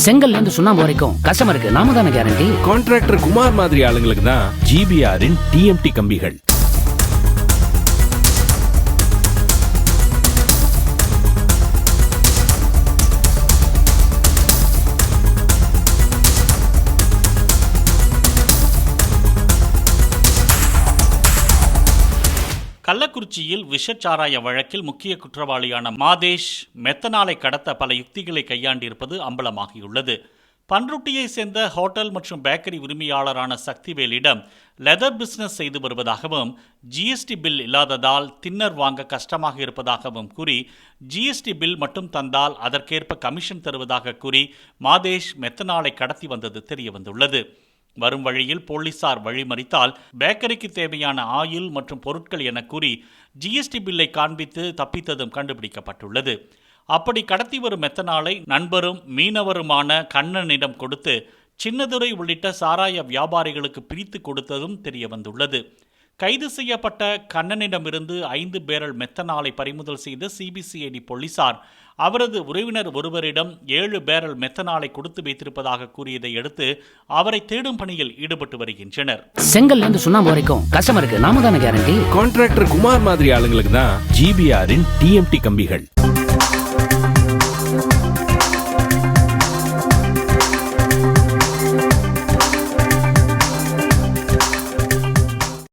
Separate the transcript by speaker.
Speaker 1: செங்கல்ல இருந்து சுண்ணாம்பு வரைக்கும் கஸ்டமருக்கு நாம தானே கேரண்டி.
Speaker 2: கான்ட்ராக்டர் குமார் மாதிரி ஆளுங்களுக்கு தான் ஜிபிஆரின் டிஎம்டி கம்பிகள்.
Speaker 3: கள்ளக்குறிச்சியில் விஷச்சாராய வழக்கில் முக்கிய குற்றவாளியான மாதேஷ் மெத்தனாலை கடத்த பல யுக்திகளை கையாண்டிருப்பது அம்பலமாகியுள்ளது. பன்ருட்டியை சேர்ந்த ஹோட்டல் மற்றும் பேக்கரி உரிமையாளரான சக்திவேலிடம் லெதர் பிசினஸ் செய்து வருவதாகவும் ஜிஎஸ்டி பில் இல்லாததால் தின்னர் வாங்க கஷ்டமாக இருப்பதாகவும் கூறி ஜிஎஸ்டி பில் மட்டும் தந்தால் அதற்கேற்ப கமிஷன் தருவதாக கூறி மாதேஷ் மெத்தனாலை கடத்தி வந்தது தெரியவந்துள்ளது. வரும் வழியில் போலீசார் வழிமறித்தால் பேக்கரிக்கு தேவையான ஆயில் மற்றும் பொருட்கள் என கூறி ஜிஎஸ்டி பில்லை காண்பித்து தப்பித்ததும் கண்டுபிடிக்கப்பட்டுள்ளது. அப்படி கடத்தி வரும் மெத்தனாலை நண்பரும் மீனவருமான கண்ணனிடம் கொடுத்து சின்னதுரை உள்ளிட்ட சாராய வியாபாரிகளுக்கு பிரித்து கொடுத்ததும் தெரியவந்துள்ளது. கைது செய்யப்பட்ட கண்ணனிடமிருந்து 5 பேரல் மெத்தனாலை பறிமுதல் செய்த சிபிசிஐடி போலீசார் அவரது உறவினர் ஒருவரிடம் 7 பேரல் மெத்தனாலை கொடுத்து வைத்திருப்பதாக கூறியதை அடுத்து அவரை தேடும் பணியில் ஈடுபட்டு வருகின்றனர்.
Speaker 1: செங்கல்ல இருந்து சுண்ணாம்பு வரைக்கும் கஸ்டமருக்கு நாம தானே கேரண்டி.
Speaker 2: கான்ட்ராக்டர் குமார் மாதிரி ஆளுங்களுக்கு தான் ஜிபிஆரின் டிஎம்டி கம்பிகள்.